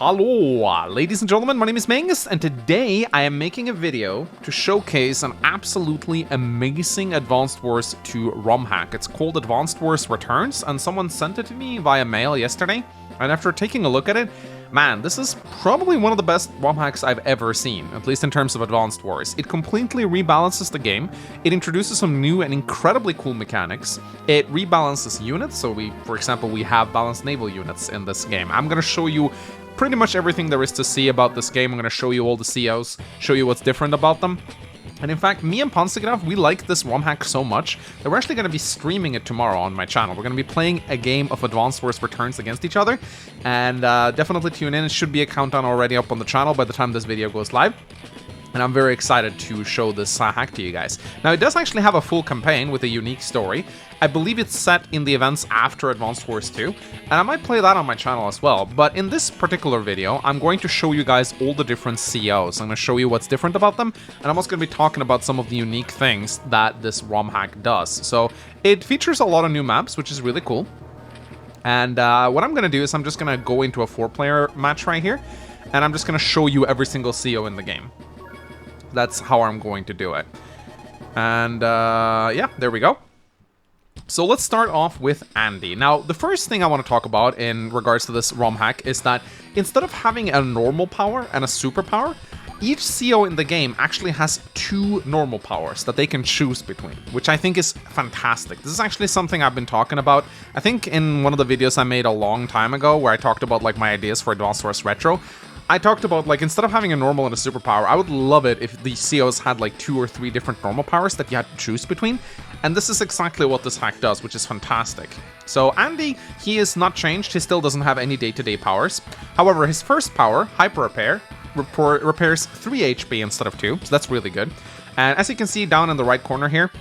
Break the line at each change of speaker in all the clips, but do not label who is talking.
Hello, ladies and gentlemen, my name is Mangus, and today I am making a video to showcase an absolutely amazing Advanced Wars 2 ROM hack. It's called Advanced Wars Returns, and someone sent it to me via mail yesterday, and after taking a look at it, man, this is probably one of the best ROM hacks I've ever seen, at least in terms of Advanced Wars. It completely rebalances the game, it introduces some new and incredibly cool mechanics, it rebalances units, so for example, we have balanced naval units in this game. I'm gonna show you pretty much everything there is to see about this game. I'm gonna show you all the COs, show you what's different about them. And in fact, me and Pansegraf, we like this ROM hack so much that we're actually going to be streaming it tomorrow on my channel. We're going to be playing a game of Advanced Wars Returns against each other, and definitely tune in. It should be a countdown already up on the channel by the time this video goes live. And I'm very excited to show this hack to you guys. Now, it does actually have a full campaign with a unique story. I believe it's set in the events after Advanced Wars 2, and I might play that on my channel as well. But in this particular video, I'm going to show you guys all the different COs. I'm going to show you what's different about them, and I'm also going to be talking about some of the unique things that this ROM hack does. So it features a lot of new maps, which is really cool. And what I'm going to do is I'm just going to go into a 4-player match right here, and I'm just going to show you every single CO in the game. That's how I'm going to do it. And yeah, there we go. So let's start off with Andy. Now, the first thing I want to talk about in regards to this ROM hack is that instead of having a normal power and a superpower, each CO in the game actually has 2 normal powers that they can choose between, which I think is fantastic. This is actually something I've been talking about, I think in one of the videos I made a long time ago where I talked about like my ideas for Advanced Wars Retro. I talked about, like, instead of having a normal and a superpower, I would love it if the COs had, like, 2 or 3 different normal powers that you had to choose between. And this is exactly what this hack does, which is fantastic. So Andy, he is not changed. He still doesn't have any day-to-day powers. However, his first power, Hyper Repair, repairs 3 HP instead of 2, so that's really good. And as you can see down in the right corner here,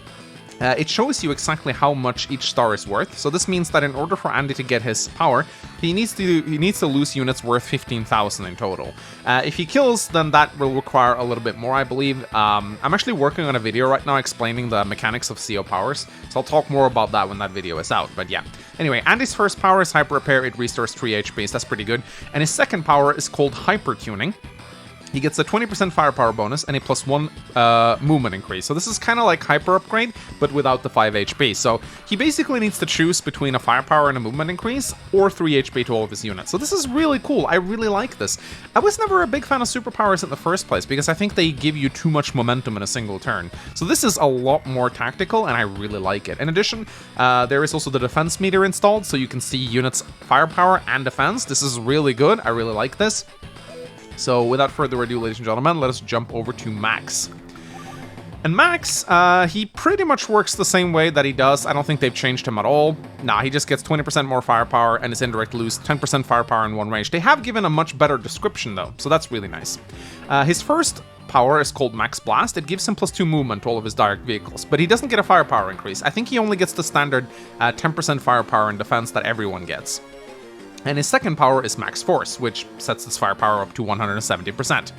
it shows you exactly how much each star is worth. So this means that in order for Andy to get his power, he needs to lose units worth 15,000 in total. If he kills, then that will require a little bit more, I believe. I'm actually working on a video right now explaining the mechanics of CO powers, so I'll talk more about that when that video is out, but yeah. Anyway, Andy's first power is Hyper Repair. It restores 3 HP, so that's pretty good. And his second power is called Hyper Tuning. He gets a 20% firepower bonus and a +1 movement increase. So this is kind of like Hyper Upgrade, but without the 5 HP. So he basically needs to choose between a firepower and a movement increase, or 3 HP to all of his units. So this is really cool. I really like this. I was never a big fan of superpowers in the first place, because I think they give you too much momentum in a single turn. So this is a lot more tactical, and I really like it. In addition, there is also the defense meter installed, so you can see units' firepower and defense. This is really good. I really like this. So without further ado, ladies and gentlemen, let us jump over to Max. And Max, he pretty much works the same way that he does. I don't think they've changed him at all. Nah, he just gets 20% more firepower and his indirect lose 10% firepower in one range. They have given a much better description though, so that's really nice. His first power is called Max Blast. It gives him +2 movement to all of his direct vehicles, but he doesn't get a firepower increase. I think he only gets the standard 10% firepower and defense that everyone gets. And his second power is Max Force, which sets his firepower up to 170%.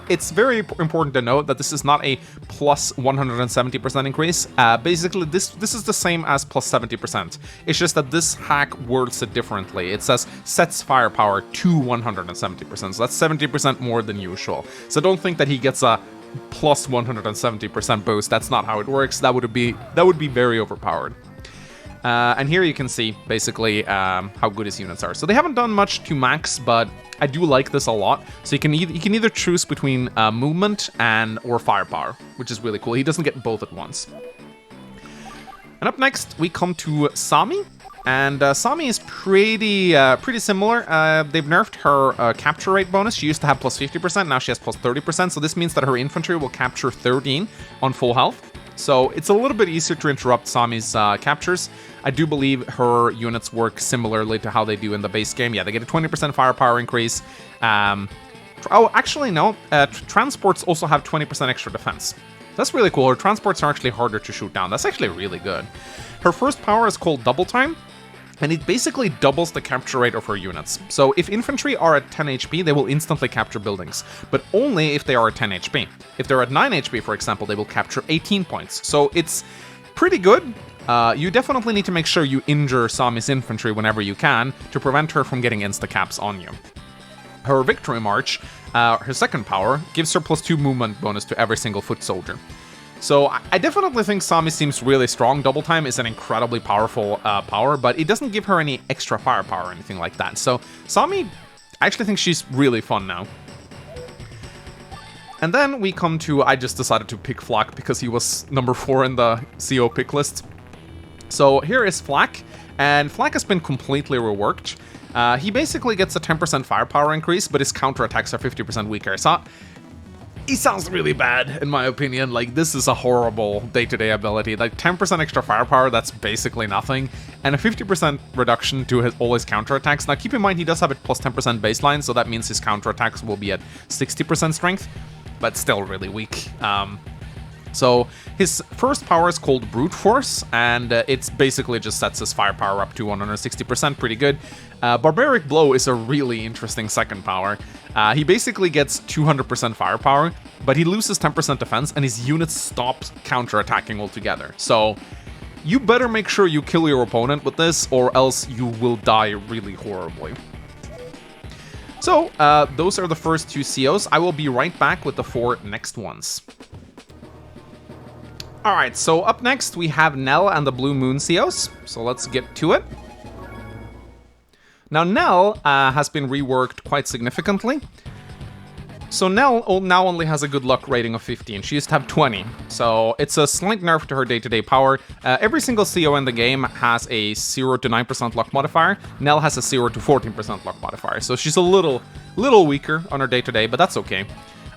It's very important to note that this is not a +170% increase. Basically, this is the same as +70%. It's just that this hack words it differently. It says sets firepower to 170%, so that's 70% more than usual. So don't think that he gets a +170% boost. That's not how it works. That would be very overpowered. And here you can see, basically, how good his units are. So they haven't done much to Max, but I do like this a lot. So you can either choose between movement or firepower, which is really cool. He doesn't get both at once. And up next, we come to Sami. And Sami is pretty similar. They've nerfed her capture rate bonus. She used to have +50%, now she has +30%. So this means that her infantry will capture 13 on full health. So it's a little bit easier to interrupt Sami's captures. I do believe her units work similarly to how they do in the base game. Yeah, they get a 20% firepower increase. Oh, actually, no. Transports also have 20% extra defense. That's really cool. Her transports are actually harder to shoot down. That's actually really good. Her first power is called Double Time, and it basically doubles the capture rate of her units. So if infantry are at 10 HP, they will instantly capture buildings, but only if they are at 10 HP. If they're at 9 HP, for example, they will capture 18 points. So it's pretty good. You definitely need to make sure you injure Sami's infantry whenever you can to prevent her from getting insta-caps on you. Her Victory March, her second power, gives her +2 movement bonus to every single foot soldier. So I definitely think Sami seems really strong. Double Time is an incredibly powerful power, but it doesn't give her any extra firepower or anything like that. So Sami, I actually think she's really fun now. And then we come to, I just decided to pick Flak because he was number 4 in the CO pick list. So here is Flak, and Flak has been completely reworked. He basically gets a 10% firepower increase, but his counterattacks are 50% weaker. So he sounds really bad, in my opinion. Like, this is a horrible day-to-day ability. Like, 10% extra firepower, that's basically nothing. And a 50% reduction to all his counterattacks. Now, keep in mind, he does have a +10% baseline, so that means his counterattacks will be at 60% strength, but still really weak. So his first power is called Brute Force, and it's basically just sets his firepower up to 160%, pretty good. Barbaric Blow is a really interesting second power. He basically gets 200% firepower, but he loses 10% defense, and his units stop counterattacking altogether. So you better make sure you kill your opponent with this, or else you will die really horribly. So those are the first 2 COs. I will be right back with the 4 next ones. Alright, so up next we have Nell and the Blue Moon COs, so let's get to it. Now Nell has been reworked quite significantly. So Nell now only has a good luck rating of 15, she used to have 20, so it's a slight nerf to her day-to-day power. Every single CO in the game has a 0 to 9% luck modifier. Nell has a 0 to 14% luck modifier, so she's a little weaker on her day-to-day, but that's okay.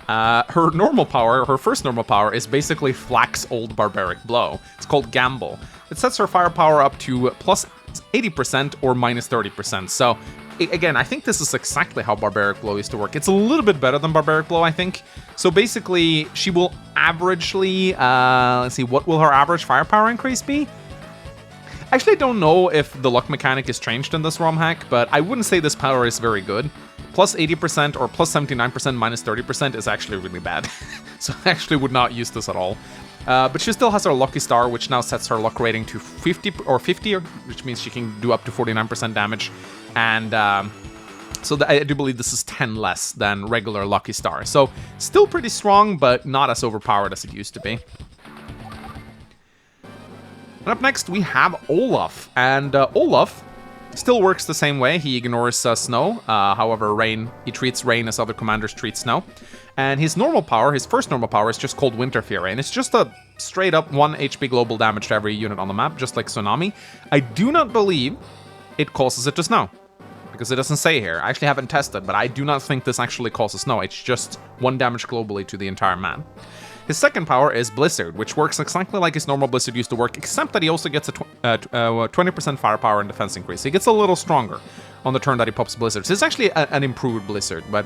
Her normal power, her first normal power, is basically Flak's old Barbaric Blow. It's called Gamble. It sets her firepower up to +80% or -30%. So, again, I think this is exactly how Barbaric Blow used to work. It's a little bit better than Barbaric Blow, I think. So basically, she will averagely, let's see, what will her average firepower increase be? Actually, I don't know if the luck mechanic is changed in this ROM hack, but I wouldn't say this power is very good. +80% or +79% -30% is actually really bad. So I actually would not use this at all. But she still has her Lucky Star, which now sets her luck rating to 50, which means she can do up to 49% damage. And so I do believe this is 10 less than regular Lucky Star. So still pretty strong, but not as overpowered as it used to be. And up next, we have Olaf. And Olaf still works the same way. He ignores snow. However, rain, he treats rain as other commanders treat snow. And his normal power, his first normal power, is just called Winter Fury. And it's just a straight up 1 HP global damage to every unit on the map, just like Tsunami. I do not believe it causes it to snow, because it doesn't say here. I actually haven't tested, but I do not think this actually causes snow. It's just 1 damage globally to the entire map. His second power is Blizzard, which works exactly like his normal Blizzard used to work, except that he also gets a 20% firepower and defense increase. He gets a little stronger on the turn that he pops Blizzard. So it's actually an improved Blizzard, but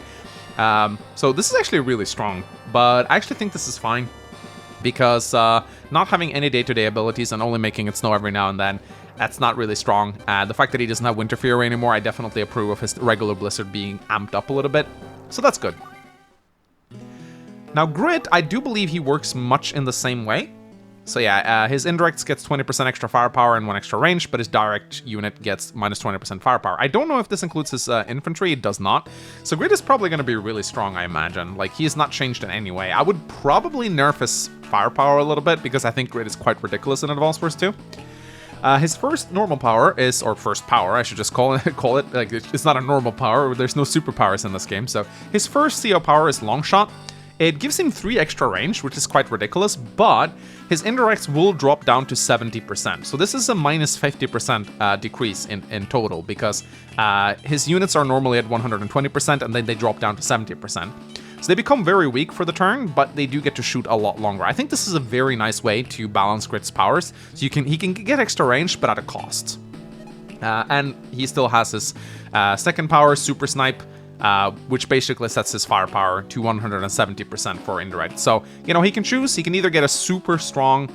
so this is actually really strong. But I actually think this is fine, because not having any day-to-day abilities and only making it snow every now and then, that's not really strong. The fact that he doesn't have Winter Fury anymore, I definitely approve of his regular Blizzard being amped up a little bit, so that's good. Now, Grit, I do believe he works much in the same way. So yeah, his indirects gets 20% extra firepower and 1 extra range, but his direct unit gets -20% firepower. I don't know if this includes his infantry, it does not. So Grit is probably going to be really strong, I imagine. Like, he has not changed in any way. I would probably nerf his firepower a little bit, because I think Grit is quite ridiculous in Advanced Wars 2. His first normal power is, or first power, I should just call it, like, it's not a normal power, there's no superpowers in this game. So his first CO power is Long Shot. It gives him 3 extra range, which is quite ridiculous, but his indirects will drop down to 70%. So this is a -50% decrease in total, because his units are normally at 120%, and then they drop down to 70%. So they become very weak for the turn, but they do get to shoot a lot longer. I think this is a very nice way to balance Grit's powers. So he can get extra range, but at a cost. And he still has his second power, Super Snipe, which basically sets his firepower to 170% for indirect. So, you know, he can choose. He can either get a super strong,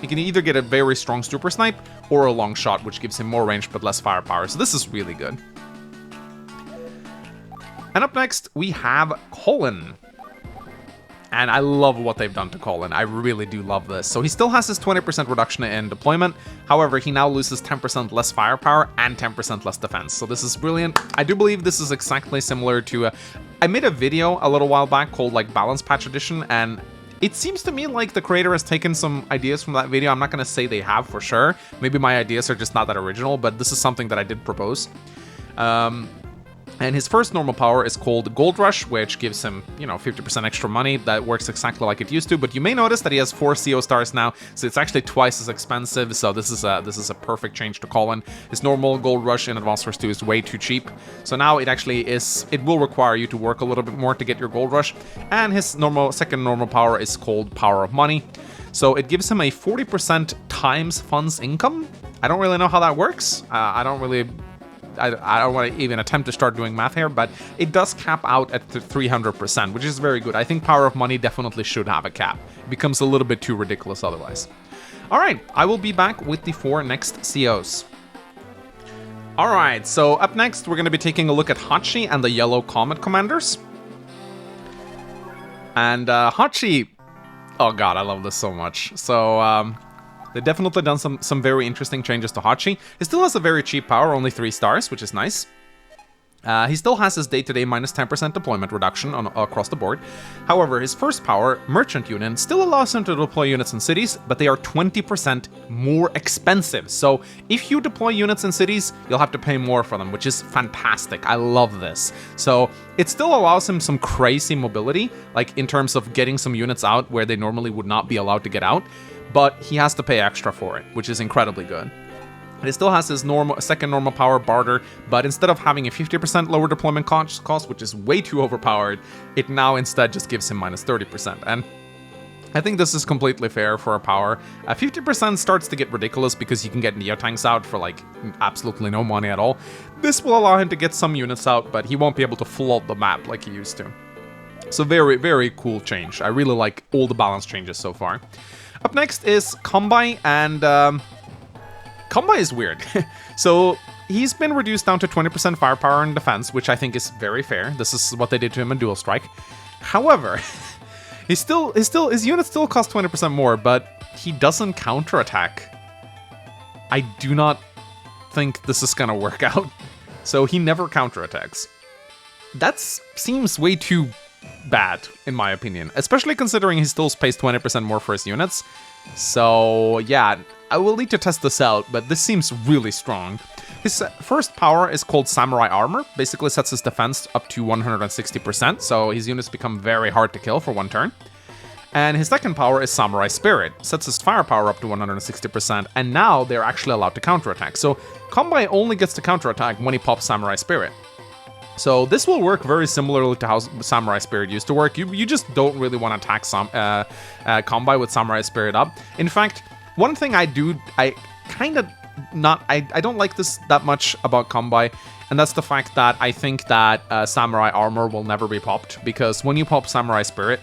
he can either get a very strong Super Snipe or a Long Shot, which gives him more range but less firepower. So this is really good. And up next, we have Colin. And I love what they've done to Colin. I really do love this. So he still has his 20% reduction in deployment. However, he now loses 10% less firepower and 10% less defense. So this is brilliant. I do believe this is exactly similar to... I made a video a little while back called like Balance Patch Edition, and it seems to me like the creator has taken some ideas from that video. I'm not going to say they have for sure. Maybe my ideas are just not that original, but this is something that I did propose. And his first normal power is called Gold Rush, which gives him, 50% extra money. That works exactly like it used to, but you may notice that he has 4 CO stars now, so it's actually twice as expensive, so this is a perfect change to Colin. His normal Gold Rush in Advanced Wars 2 is way too cheap, so now it will require you to work a little bit more to get your Gold Rush, and his second normal power is called Power of Money. So it gives him a 40% times funds income. I don't really know how that works. I don't want to even attempt to start doing math here, but it does cap out at 300%, which is very good. I think Power of Money definitely should have a cap. It becomes a little bit too ridiculous otherwise. All right, I will be back with the 4 next COs. All right, so up next, we're going to be taking a look at Hachi and the Yellow Comet Commanders. And Hachi, oh god, I love this so much. So, they've definitely done some very interesting changes to Hachi. He still has a very cheap power, only 3 stars, which is nice. He still has his day-to-day minus 10% deployment reduction across the board. However, his first power, Merchant Union, still allows him to deploy units in cities, but they are 20% more expensive. So if you deploy units in cities, you'll have to pay more for them, which is fantastic. I love this. So it still allows him some crazy mobility, like in terms of getting some units out where they normally would not be allowed to get out. But he has to pay extra for it, which is incredibly good. He still has his second normal power, Barter, but instead of having a 50% lower deployment cost, which is way too overpowered, it now instead just gives him minus 30%. And I think this is completely fair for a power. 50% starts to get ridiculous because you can get Neo-Tanks out for like absolutely no money at all. This will allow him to get some units out, but he won't be able to flood the map like he used to. So very, very cool change. I really like all the balance changes so far. Up next is Kanbei, and Kanbei is weird. So he's been reduced down to 20% firepower and defense, which I think is very fair. This is what they did to him in Dual Strike. However, his units still cost 20% more, but he doesn't counterattack. I do not think this is gonna work out. So he never counterattacks. That seems way too bad, in my opinion, especially considering he still pays 20% more for his units. So yeah, I will need to test this out, but this seems really strong. His first power is called Samurai Armor, basically sets his defense up to 160%, so his units become very hard to kill for 1 turn. And his second power is Samurai Spirit, sets his firepower up to 160%, and now they're actually allowed to counterattack. So Kanbei only gets to counterattack when he pops Samurai Spirit. So this will work very similarly to how Samurai Spirit used to work. You just don't really want to attack Kanbei with Samurai Spirit up. In fact, one thing I don't like this that much about Kanbei, and that's the fact that I think that Samurai Armor will never be popped, because when you pop Samurai Spirit,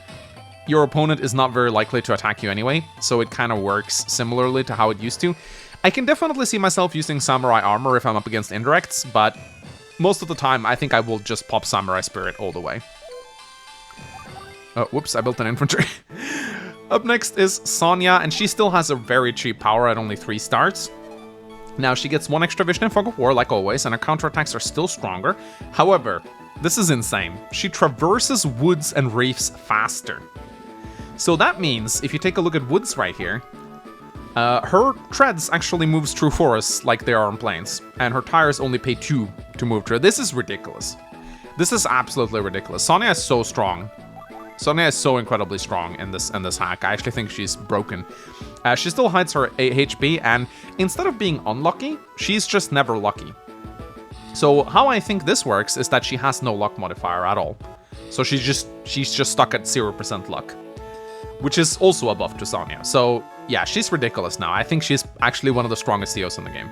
your opponent is not very likely to attack you anyway, so it kind of works similarly to how it used to. I can definitely see myself using Samurai Armor if I'm up against indirects, but most of the time, I think I will just pop Samurai Spirit all the way. Oh, whoops, I built an infantry. Up next is Sonja, and she still has a very cheap power at only 3 stars. Now, she gets 1 extra vision in Fog of War, like always, and her counterattacks are still stronger. However, this is insane. She traverses woods and reefs faster. So that means, if you take a look at woods right here, her treads actually moves through forests like they are on plains, and her tires only pay 2 to move through. This is ridiculous. This is absolutely ridiculous. Sonja is so strong. Sonja is so incredibly strong in this hack. I actually think she's broken. She still hides her HP, and instead of being unlucky, she's just never lucky. So how I think this works is that she has no luck modifier at all. So she's just stuck at 0% luck, which is also a buff to Sonja. So yeah, she's ridiculous now. I think she's actually one of the strongest COs in the game.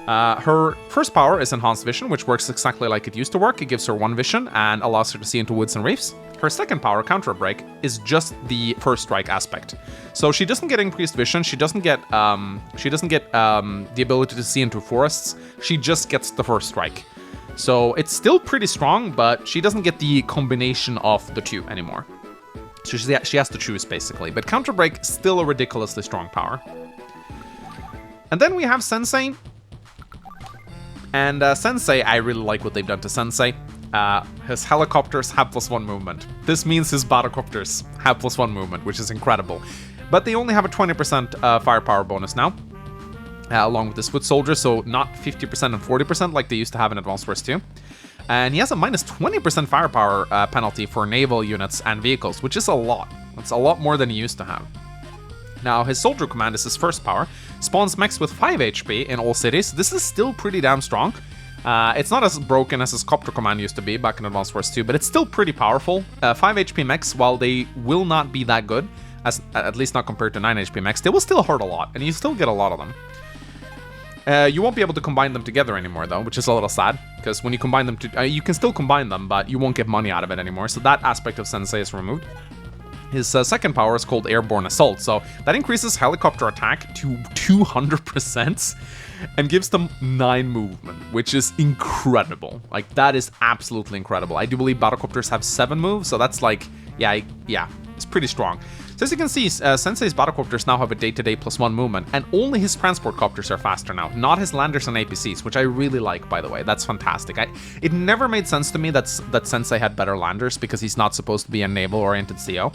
Her first power is Enhanced Vision, which works exactly like it used to work. It gives her 1 vision and allows her to see into woods and reefs. Her second power, Counter Break, is just the first strike aspect. So she doesn't get increased vision. She doesn't get the ability to see into forests. She just gets the first strike. So it's still pretty strong, but she doesn't get the combination of the 2 anymore. So she has to choose, basically. But Counter Break, still a ridiculously strong power. And then we have Sensei. And Sensei, I really like what they've done to Sensei. His helicopters have +1 movement. This means his battlecopters have +1 movement, which is incredible. But they only have a 20% firepower bonus now, along with his foot soldiers, so not 50% and 40% like they used to have in Advanced Wars 2. And he has a -20% firepower penalty for naval units and vehicles, which is a lot. That's a lot more than he used to have. Now, his Soldier Command is his first power. Spawns mechs with 5 HP in all cities. This is still pretty damn strong. It's not as broken as his Copter Command used to be back in Advanced Wars 2, but it's still pretty powerful. 5 HP mechs, while they will not be that good, at least not compared to 9 HP mechs, they will still hurt a lot, and you still get a lot of them. You won't be able to combine them together anymore, though, which is a little sad, because when you combine them, you can still combine them, but you won't get money out of it anymore, so that aspect of Sensei is removed. His second power is called Airborne Assault, so that increases helicopter attack to 200% and gives them 9 movement, which is incredible. Like, that is absolutely incredible. I do believe battlecopters have 7 moves, so that's like, yeah, it's pretty strong. So as you can see, Sensei's battlecopters now have a day-to-day +1 movement, and only his transport copters are faster now, not his landers and APCs, which I really like, by the way. That's fantastic. It never made sense to me that Sensei had better landers, because he's not supposed to be a naval-oriented CO.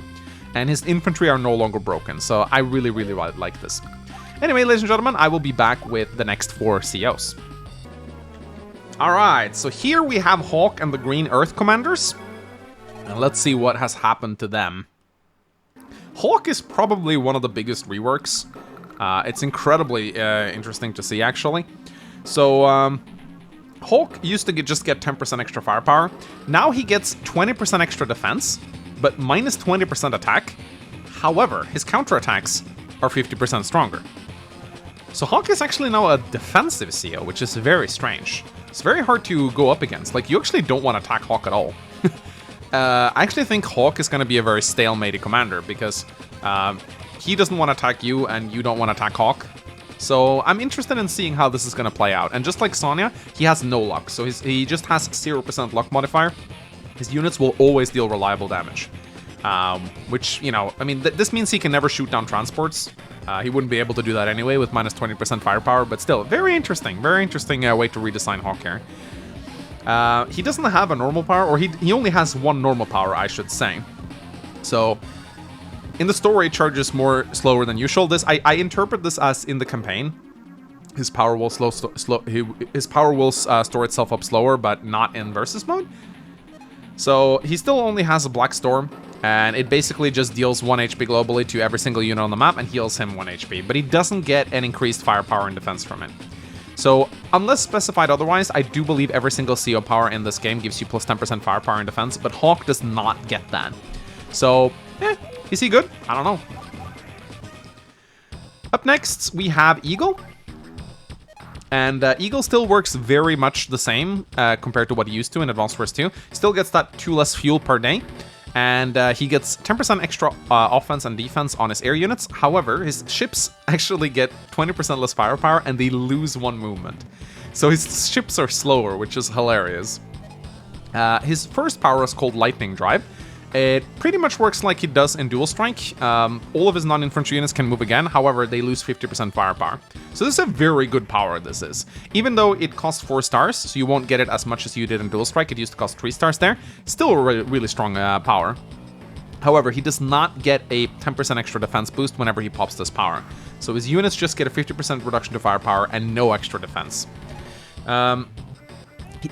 And his infantry are no longer broken, so I really, really like this. Anyway, ladies and gentlemen, I will be back with the next 4 COs. Alright, so here we have Hawke and the Green Earth Commanders. And let's see what has happened to them. Hawke is probably one of the biggest reworks. It's incredibly interesting to see, actually. So, Hawke used to just get 10% extra firepower. Now he gets 20% extra defense, but -20% attack. However, his counterattacks are 50% stronger. So Hawke is actually now a defensive CO, which is very strange. It's very hard to go up against. Like, you actually don't want to attack Hawke at all. I actually think Hawke is going to be a very stalemated commander, because he doesn't want to attack you, and you don't want to attack Hawke. So I'm interested in seeing how this is going to play out. And just like Sonja, he has no luck, so he just has 0% luck modifier. His units will always deal reliable damage. Which, you know, I mean, this means he can never shoot down transports. He wouldn't be able to do that anyway with -20% firepower, but still, very interesting way to redesign Hawke here. He doesn't have a normal power, or he only has 1 normal power, I should say. So, in the story, it charges more slower than usual. I interpret this as in the campaign. His power will store itself up slower, but not in versus mode. So he still only has a Black Storm, and it basically just deals 1 HP globally to every single unit on the map and heals him 1 HP, but he doesn't get an increased firepower and defense from it. So, unless specified otherwise, I do believe every single CO power in this game gives you +10% firepower and defense, but Hawke does not get that. So, is he good? I don't know. Up next, we have Eagle. And Eagle still works very much the same compared to what he used to in Advanced Wars 2. Still gets that 2 less fuel per day. And he gets 10% extra offense and defense on his air units. However, his ships actually get 20% less firepower, and they lose 1 movement. So his ships are slower, which is hilarious. His first power is called Lightning Drive. It pretty much works like it does in Dual Strike. All of his non-infantry units can move again, however, they lose 50% firepower. So this is a very good power, this is. Even though it costs 4 stars, so you won't get it as much as you did in Dual Strike, it used to cost 3 stars there. Still a really strong power. However, he does not get a 10% extra defense boost whenever he pops this power. So his units just get a 50% reduction to firepower and no extra defense.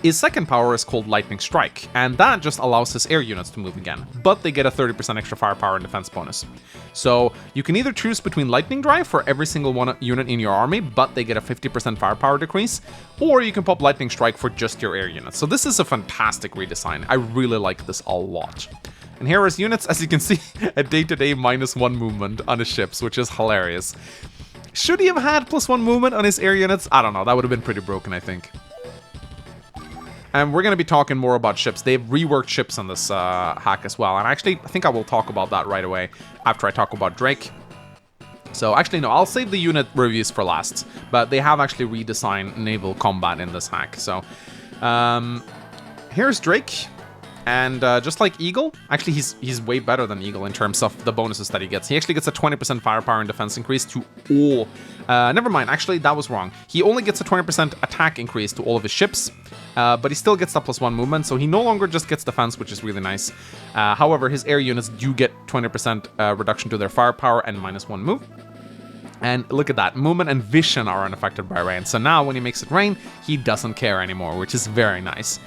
His second power is called Lightning Strike, and that just allows his air units to move again, but they get a 30% extra firepower and defense bonus. So you can either choose between Lightning Drive for every single unit in your army, but they get a 50% firepower decrease, or you can pop Lightning Strike for just your air units. So this is a fantastic redesign. I really like this a lot. And here are his units, as you can see, a day-to-day -1 movement on his ships, which is hilarious. Should he have had +1 movement on his air units? I don't know, that would have been pretty broken, I think. And we're going to be talking more about ships. They've reworked ships in this hack as well. And actually, I think I will talk about that right away after I talk about Drake. So actually, no, I'll save the unit reviews for last. But they have actually redesigned naval combat in this hack. So here's Drake. And just like Eagle, actually he's way better than Eagle in terms of the bonuses that he gets. He actually gets a 20% firepower and defense increase to all... never mind, actually that was wrong. He only gets a 20% attack increase to all of his ships, but he still gets the +1 movement, so he no longer just gets defense, which is really nice. However, his air units do get 20% reduction to their firepower and -1 move. And look at that, movement and vision are unaffected by rain. So now when he makes it rain, he doesn't care anymore, which is very nice.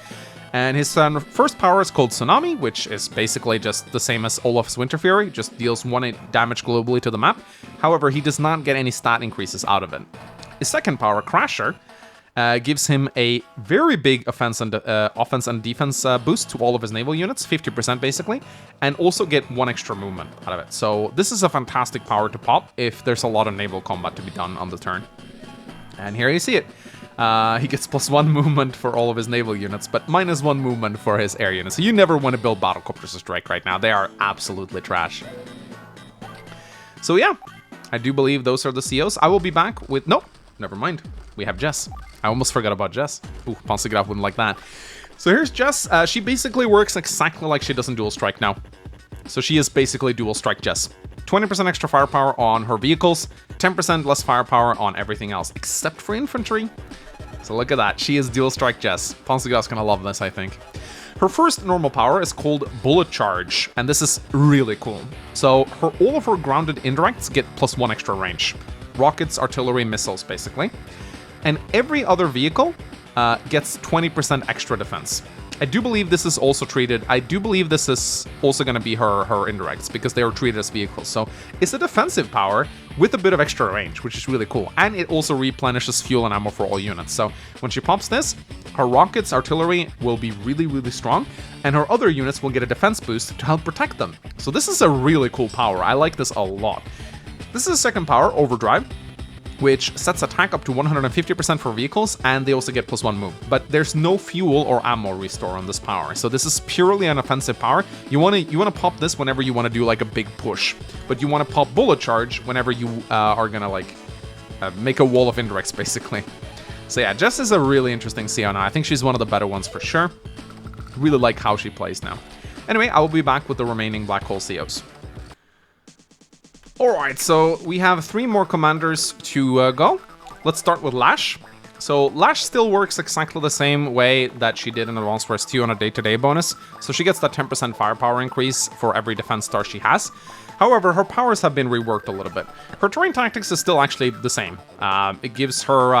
And his first power is called Tsunami, which is basically just the same as Olaf's Winter Fury, just deals 1 damage globally to the map. However, he does not get any stat increases out of it. His second power, Crasher, gives him a very big offense and defense boost to all of his naval units, 50% basically, and also get 1 extra movement out of it. So this is a fantastic power to pop if there's a lot of naval combat to be done on the turn. And here you see it. He gets +1 movement for all of his naval units, but -1 movement for his air units. So you never want to build battlecopters to strike right now. They are absolutely trash. So yeah, I do believe those are the COs. I will be back with... Nope, never mind. We have Jess. I almost forgot about Jess. Ooh, Panzergraf wouldn't like that. So here's Jess. She basically works exactly like she does in Dual Strike now. So she is basically Dual Strike Jess. 20% extra firepower on her vehicles, 10% less firepower on everything else, except for infantry. So look at that, she is Dual Strike Jess. Panzergraf's gonna love this, I think. Her first normal power is called Bullet Charge, and this is really cool. So all of her grounded indirects get +1 extra range. Rockets, artillery, missiles, basically. And every other vehicle gets 20% extra defense. I do believe this is also treated... I do believe this is also going to be her indirects, because they are treated as vehicles. So it's a defensive power with a bit of extra range, which is really cool. And it also replenishes fuel and ammo for all units. So when she pops this, her rockets, artillery will be really, really strong, and her other units will get a defense boost to help protect them. So this is a really cool power. I like this a lot. This is the second power, Overdrive, which sets attack up to 150% for vehicles, and they also get +1 move. But there's no fuel or ammo restore on this power, so this is purely an offensive power. You wanna pop this whenever you want to do like a big push, but you want to pop Bullet Charge whenever you are gonna like make a wall of indirects, basically. So yeah, Jess is a really interesting CO now. I think she's one of the better ones for sure. Really like how she plays now. Anyway, I will be back with the remaining Black Hole COs. Alright, so we have 3 more commanders to go. Let's start with Lash. So Lash still works exactly the same way that she did in Advanced Wars 2 on a day-to-day bonus. So she gets that 10% firepower increase for every defense star she has. However, her powers have been reworked a little bit. Her terrain tactics is still actually the same. It gives her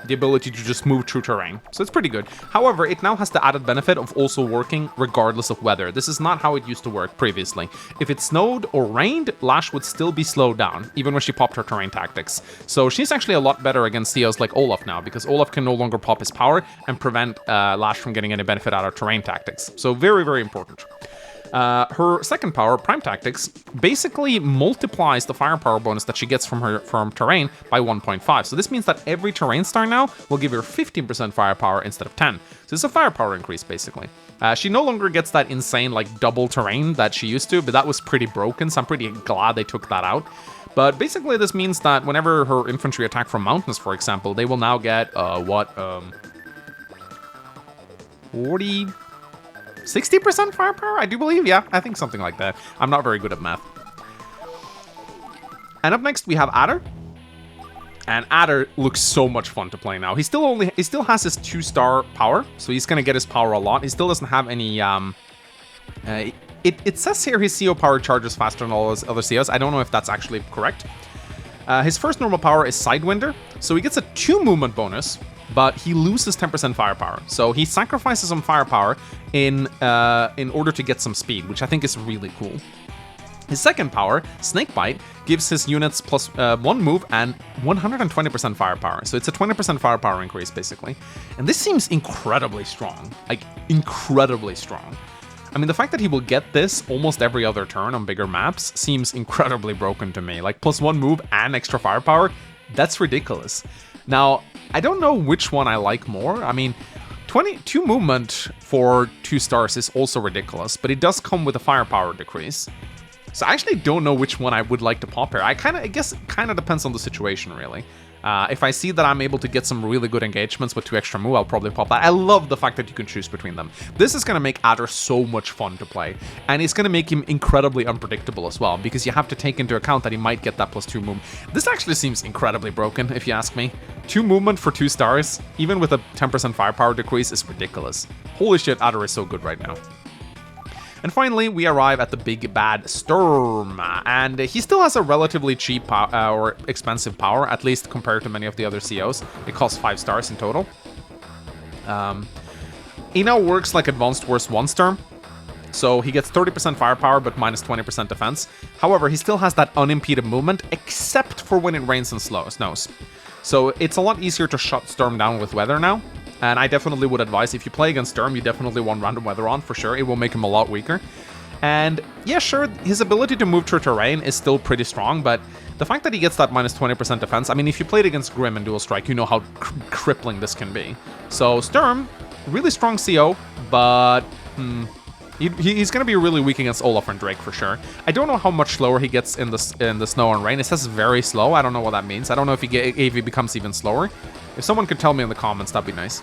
the ability to just move through terrain, so it's pretty good. However, it now has the added benefit of also working regardless of weather. This is not how it used to work previously. If it snowed or rained, Lash would still be slowed down, even when she popped her terrain tactics. So she's actually a lot better against COs like Olaf now, because Olaf can no longer pop his power and prevent Lash from getting any benefit out of terrain tactics. So very, very important. Her second power, Prime Tactics, basically multiplies the firepower bonus that she gets from terrain by 1.5. So this means that every terrain star now will give her 15% firepower instead of 10. So it's a firepower increase, basically. She no longer gets that insane, like, double terrain that she used to, but that was pretty broken, so I'm pretty glad they took that out. But basically this means that whenever her infantry attack from mountains, for example, they will now get, 60% firepower, I do believe? Yeah, I think something like that. I'm not very good at math. And up next, we have Adder. And Adder looks so much fun to play now. He still has his 2-star power, so he's gonna get his power a lot. He still doesn't have any, it says here his CO power charges faster than all his other COs. I don't know if that's actually correct. His first normal power is Sidewinder, so he gets a 2 movement bonus, but he loses 10% firepower. So he sacrifices some firepower in order to get some speed, which I think is really cool. His second power, Snakebite, gives his units +1 move and 120% firepower. So it's a 20% firepower increase, basically. And this seems incredibly strong. Like, incredibly strong. I mean, the fact that he will get this almost every other turn on bigger maps seems incredibly broken to me. Like, +1 move and extra firepower, that's ridiculous. Now, I don't know which one I like more. I mean, 22 movement for 2 stars is also ridiculous, but it does come with a firepower decrease. So I actually don't know which one I would like to pop here. I guess it kind of depends on the situation, really. If I see that I'm able to get some really good engagements with 2 extra move, I'll probably pop that. I love the fact that you can choose between them. This is going to make Adder so much fun to play, and it's going to make him incredibly unpredictable as well, because you have to take into account that he might get that +2 move. This actually seems incredibly broken, if you ask me. 2 movement for 2 stars, even with a 10% firepower decrease, is ridiculous. Holy shit, Adder is so good right now. And finally, we arrive at the big bad Sturm, and he still has a relatively cheap or expensive power, at least compared to many of the other COs. It costs 5 stars in total. He now works like Advanced Wars 1 Sturm, so he gets 30% firepower but minus 20% defense. However, he still has that unimpeded movement, except for when it rains and snows. So it's a lot easier to shut Sturm down with weather now. And I definitely would advise, if you play against Sturm, you definitely want random weather on, for sure. It will make him a lot weaker. And yeah, sure, his ability to move through terrain is still pretty strong, but the fact that he gets that minus 20% defense, I mean, if you played against Grim and Dual Strike, you know how crippling this can be. So Sturm, really strong CO, but he's going to be really weak against Olaf and Drake for sure. I don't know how much slower he gets in the snow and rain. It says very slow. I don't know what that means. I don't know if he becomes even slower. If someone could tell me in the comments, that'd be nice.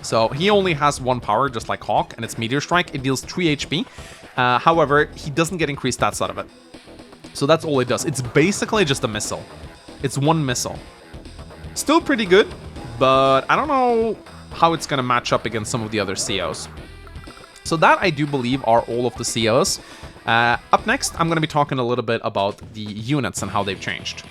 So he only has 1 power, just like Hawke, and it's Meteor Strike. It deals 3 HP. However, he doesn't get increased stats out of it. So that's all it does. It's basically just a missile. It's 1 missile. Still pretty good, but I don't know how it's going to match up against some of the other COs. So that, I do believe, are all of the COs. Up next, I'm going to be talking a little bit about the units and how they've changed.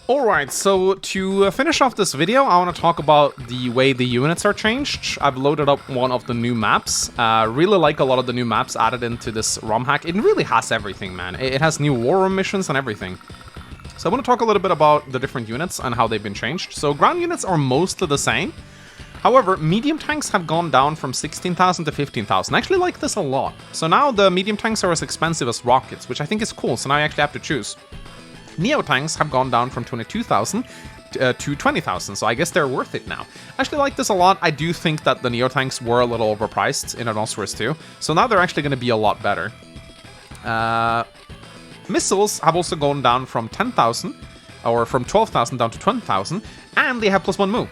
Alright, so to finish off this video, I want to talk about the way the units are changed. I've loaded up one of the new maps. Really like a lot of the new maps added into this ROM hack. It really has everything, man. It has new war room missions and everything. So I want to talk a little bit about the different units and how they've been changed. So ground units are mostly the same. However, medium tanks have gone down from 16,000 to 15,000. I actually like this a lot. So now the medium tanks are as expensive as rockets, which I think is cool. So now I actually have to choose. Neo tanks have gone down from 22,000 to 20,000, so I guess they're worth it now. I actually like this a lot. I do think that the Neo tanks were a little overpriced in Advanced Wars 2, so now they're actually going to be a lot better. Missiles have also gone down from 10,000, or from 12,000 down to 20,000, and they have +1 move.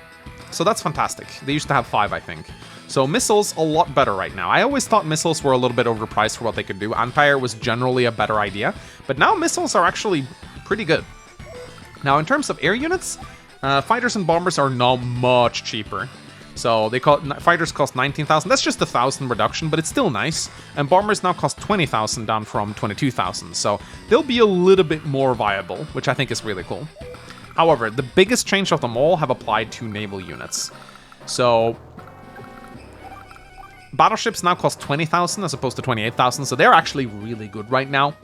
So that's fantastic. They used to have 5, I think. So missiles, a lot better right now. I always thought missiles were a little bit overpriced for what they could do. Empire was generally a better idea, but now missiles are actually pretty good. Now, in terms of air units, fighters and bombers are now much cheaper. So fighters cost 19,000. That's just 1,000 reduction, but it's still nice. And bombers now cost 20,000, down from 22,000. So they'll be a little bit more viable, which I think is really cool. However, the biggest change of them all have applied to naval units. So battleships now cost 20,000 as opposed to 28,000, so they're actually really good right now.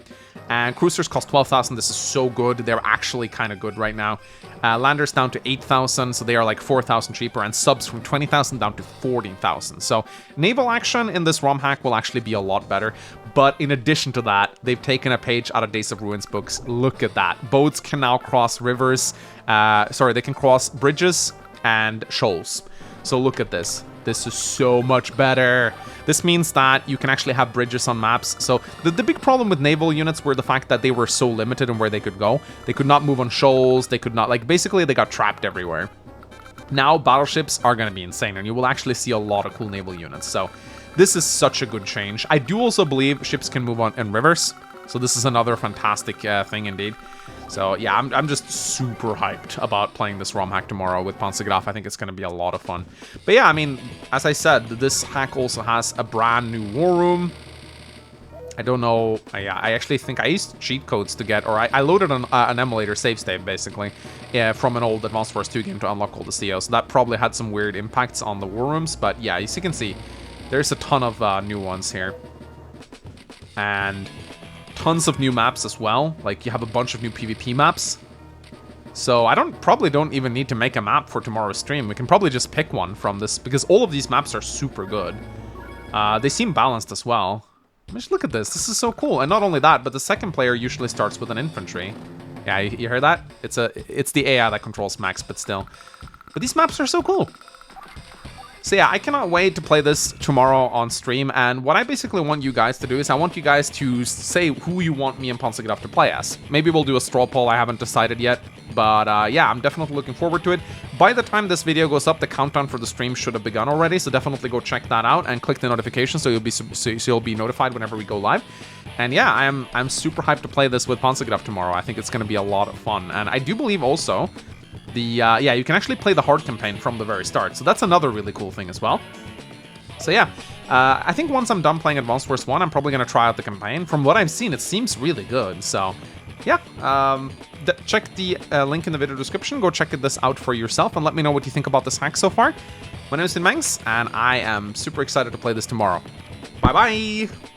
And cruisers cost 12,000. This is so good. They're actually kind of good right now. Landers down to 8,000, so they are like 4,000 cheaper. And subs from 20,000 down to 14,000. So naval action in this ROM hack will actually be a lot better. But in addition to that, they've taken a page out of Days of Ruins books. Look at that. Boats can now cross rivers. They can cross bridges and shoals. So look at this. This is so much better. This means that you can actually have bridges on maps. So the big problem with naval units were the fact that they were so limited in where they could go. They could not move on shoals. They could not, basically they got trapped everywhere. Now battleships are going to be insane, and you will actually see a lot of cool naval units. So this is such a good change. I do also believe ships can move on in rivers. So this is another fantastic thing indeed. So yeah, I'm just super hyped about playing this ROM hack tomorrow with Panzergraf. I think it's going to be a lot of fun. But yeah, I mean, as I said, this hack also has a brand new war room. I don't know. I actually think I used cheat codes to get, or I loaded an emulator save state basically from an old Advanced Wars 2 game to unlock all the COs. So that probably had some weird impacts on the war rooms. But yeah, as you can see, there's a ton of new ones here. And tons of new maps as well. Like, you have a bunch of new PvP maps. So I probably don't even need to make a map for tomorrow's stream. We can probably just pick one from this, because all of these maps are super good. They seem balanced as well. Just look at this. This is so cool. And not only that, but the second player usually starts with an infantry. Yeah, you heard that? It's the AI that controls Max, but still. But these maps are so cool. So yeah, I cannot wait to play this tomorrow on stream, and what I basically want you guys to do is I want you guys to say who you want me and Ponsigidov to play as. Maybe we'll do a straw poll, I haven't decided yet, but yeah, I'm definitely looking forward to it. By the time this video goes up, the countdown for the stream should have begun already, so definitely go check that out and click the notification so you'll be notified whenever we go live. And yeah, I'm super hyped to play this with Ponsigidov tomorrow. I think it's going to be a lot of fun, and I do believe also yeah, you can actually play the hard campaign from the very start, so that's another really cool thing as well. So yeah, I think once I'm done playing Advanced Wars 1, I'm probably going to try out the campaign. From what I've seen, it seems really good, so yeah. Check the link in the video description, go check this out for yourself, and let me know what you think about this hack so far. My name is Mengs, and I am super excited to play this tomorrow. Bye-bye!